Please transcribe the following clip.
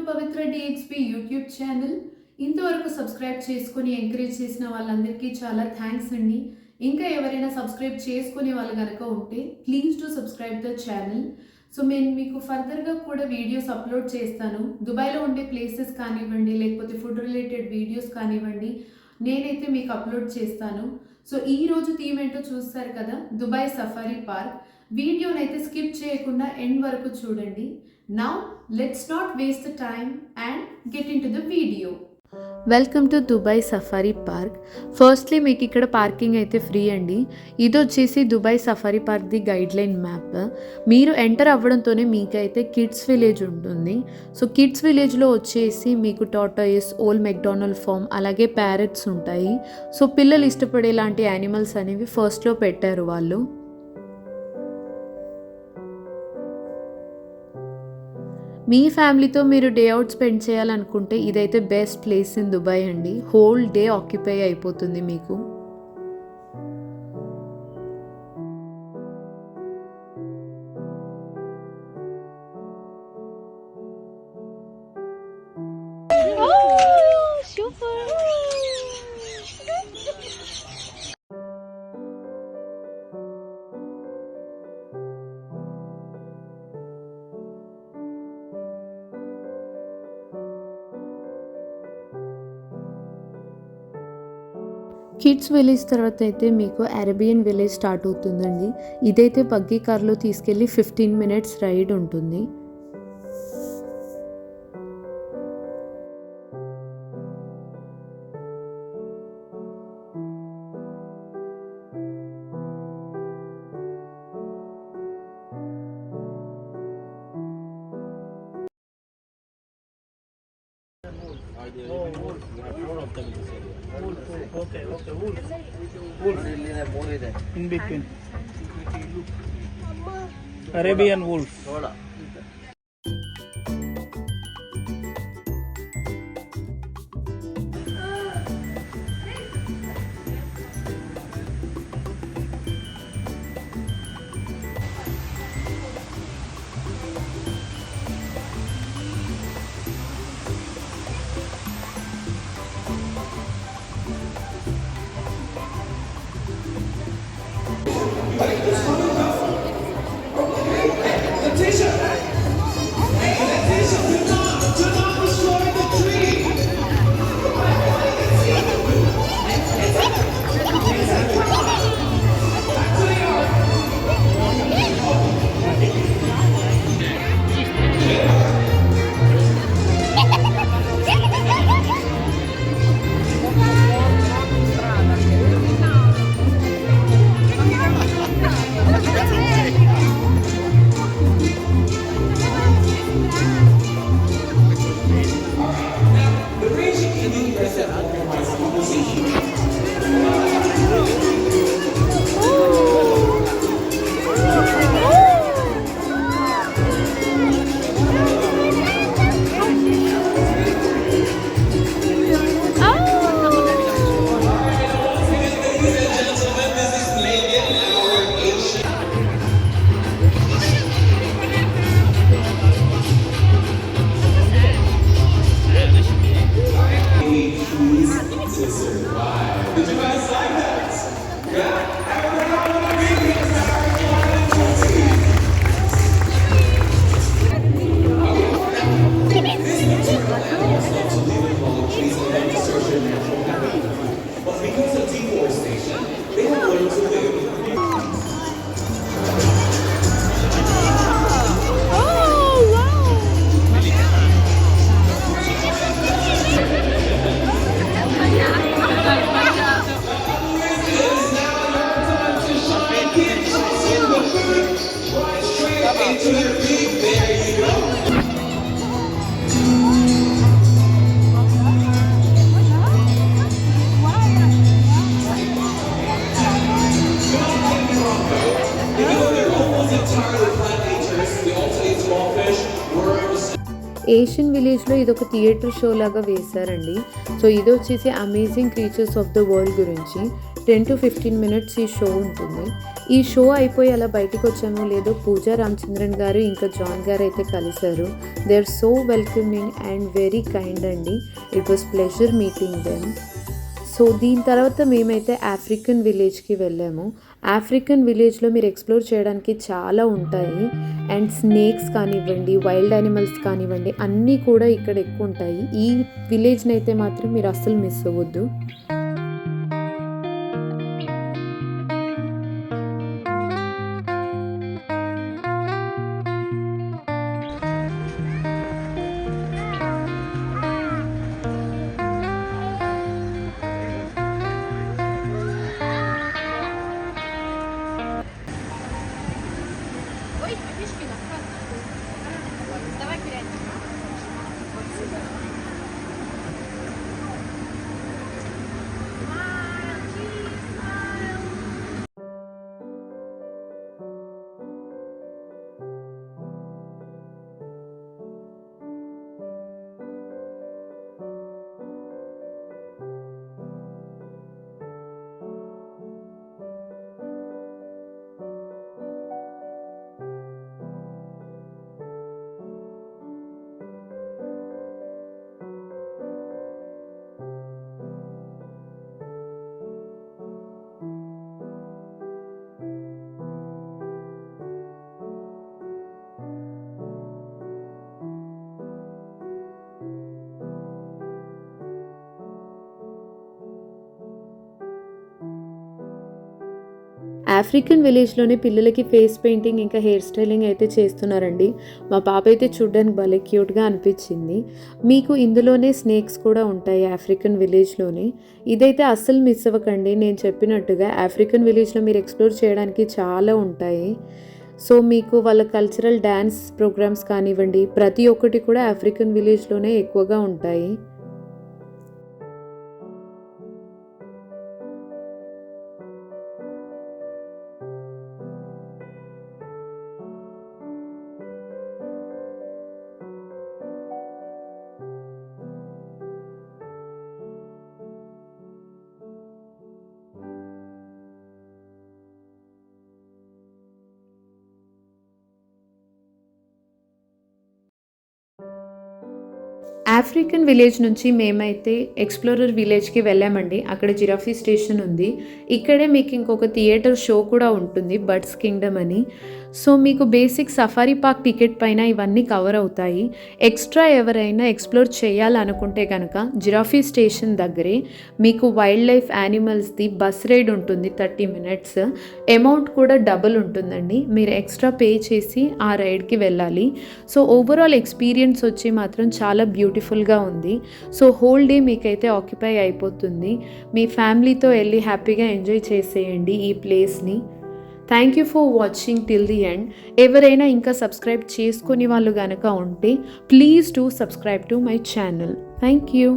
పవిత్ర డిఎక్స్పి YouTube channel. ఇంతవరకు subscribe చేసుకొని encourage చేసిన వాళ్ళందరికీ చాలా థ్యాంక్స్ అండి. ఇంకా ఎవరైనా సబ్స్క్రైబ్ చేసుకునే వాళ్ళు కనుక ఉంటే please to subscribe the channel. So నేను మీకు ఫర్దర్గా కూడా వీడియోస్ అప్లోడ్ చేస్తాను. దుబాయ్లో ఉండే ప్లేసెస్ కానివ్వండి, లేకపోతే ఫుడ్ రిలేటెడ్ వీడియోస్ కానివ్వండి, నేనైతే మీకు అప్లోడ్ చేస్తాను. సో ఈ రోజు థీమ్ ఏంటో చూస్తారు కదా, దుబాయ్ సఫారీ పార్క్. వీడియోనైతే స్కిప్ చేయకుండా ఎండ్ వరకు చూడండి. Now let's not waste the time and get in to the video. Welcome to Dubai safari park. Firstly మీకు ఇక్కడ పార్కింగ్ అయితే ఫ్రీ అండి. ఇది వచ్చేసి దుబాయ్ సఫారీ పార్క్ది గైడ్లైన్ మ్యాప్. మీరు ఎంటర్ అవ్వడంతోనే మీకైతే కిడ్స్ విలేజ్ ఉంటుంది. సో కిడ్స్ విలేజ్లో వచ్చేసి మీకు టార్టాయిస్, ఓల్డ్ మెక్డానల్డ్ ఫామ్, అలాగే ప్యారెట్స్ ఉంటాయి. సో పిల్లలు ఇష్టపడే లాంటి యానిమల్స్ అనేవి ఫస్ట్లో పెట్టారు వాళ్ళు. మీ ఫ్యామిలీతో మీరు డే అవుట్ స్పెండ్ చేయాలనుకుంటే ఇదైతే బెస్ట్ ప్లేస్ ఇన్ దుబాయ్ అండి. హోల్ డే ఆక్యుపై అయిపోతుంది మీకు. కిడ్స్ విలేజ్ తర్వాత అయితే మీకు అరేబియన్ విలేజ్ స్టార్ట్ అవుతుందండి. ఇదైతే బగ్గీ కార్లో తీసుకెళ్ళి 15 minutes రైడ్ ఉంటుంది. Okay, wolf. In between. Arabian wolf. Asian విలేజ్లో ఇదొక థియేటర్ షో లాగా వేశారండి. సో ఇది వచ్చేసి amazing creatures of the world గురించి. 10 to 15 మినిట్స్ ఈ షో ఉంటుంది. ఈ షో అయిపోయి అలా బయటకు వచ్చాము లేదో పూజా రామచంద్రన్ గారు ఇంకా జాన్ గారు అయితే కలిశారు. They are so welcoming and very kind అండి. It was pleasure meeting them. So దీని తర్వాత మేమైతే ఆఫ్రికన్ విలేజ్కి వెళ్ళాము. ఆఫ్రికన్ విలేజ్లో మీరు ఎక్స్ప్లోర్ చేయడానికి చాలా ఉంటాయి. అండ్ స్నేక్స్ కానివ్వండి, వైల్డ్ యానిమల్స్ కానివ్వండి, అన్నీ కూడా ఇక్కడ ఎక్కువ ఉంటాయి. ఈ విలేజ్ని అయితే మాత్రం మీరు అస్సలు మిస్ అవ్వద్దు. ఆఫ్రికన్ విలేజ్లోనే పిల్లలకి ఫేస్ పెయింటింగ్ ఇంకా హెయిర్ స్టైలింగ్ అయితే చేస్తున్నారండి. మా పాప అయితే చూడ్డానికి భలే క్యూట్గా అనిపించింది. మీకు ఇందులోనే స్నేక్స్ కూడా ఉంటాయి ఆఫ్రికన్ విలేజ్లోనే. ఇదైతే అస్సలు మిస్ అవ్వకండి. నేను చెప్పినట్టుగా ఆఫ్రికన్ విలేజ్లో మీరు ఎక్స్ప్లోర్ చేయడానికి చాలా ఉంటాయి. సో మీకు వాళ్ళ కల్చరల్ డ్యాన్స్ ప్రోగ్రామ్స్ కానివ్వండి, ప్రతి ఒక్కటి కూడా ఆఫ్రికన్ విలేజ్లోనే ఎక్కువగా ఉంటాయి. ఆఫ్రికన్ విలేజ్ నుంచి మేమైతే ఎక్స్ప్లోరర్ విలేజ్కి వెళ్ళామండి. అక్కడ జిరాఫీ స్టేషన్ ఉంది. ఇక్కడే మీకు ఇంకొక థియేటర్ షో కూడా ఉంటుంది, బర్డ్స్ కింగ్డమ్ అని. సో మీకు బేసిక్ సఫారీ పార్క్ టికెట్ పైన ఇవన్నీ కవర్ అవుతాయి. ఎక్స్ట్రా ఎవరైనా ఎక్స్ప్లోర్ చేయాలనుకుంటే కనుక జిరాఫీ స్టేషన్ దగ్గరే మీకు వైల్డ్ లైఫ్ యానిమల్స్ది బస్ రైడ్ ఉంటుంది 30 మినిట్స్. అమౌంట్ కూడా డబుల్ ఉంటుందండి. మీరు ఎక్స్ట్రా పే చేసి ఆ రైడ్కి వెళ్ళాలి. సో ఓవరాల్ ఎక్స్పీరియన్స్ వచ్చి మాత్రం చాలా బ్యూటిఫుల్గా ఉంది. సో హోల్ డే మీకైతే ఆక్యుపై అయిపోతుంది. మీ ఫ్యామిలీతో వెళ్ళి హ్యాపీగా ఎంజాయ్ చేసేయండి ఈ ప్లేస్ని. Thank you for watching till the end. ఎవరైనా ఇంకా సబ్స్క్రైబ్ చేసుకునే వాళ్ళు కనుక ఉంటే please do subscribe to my channel. Thank you.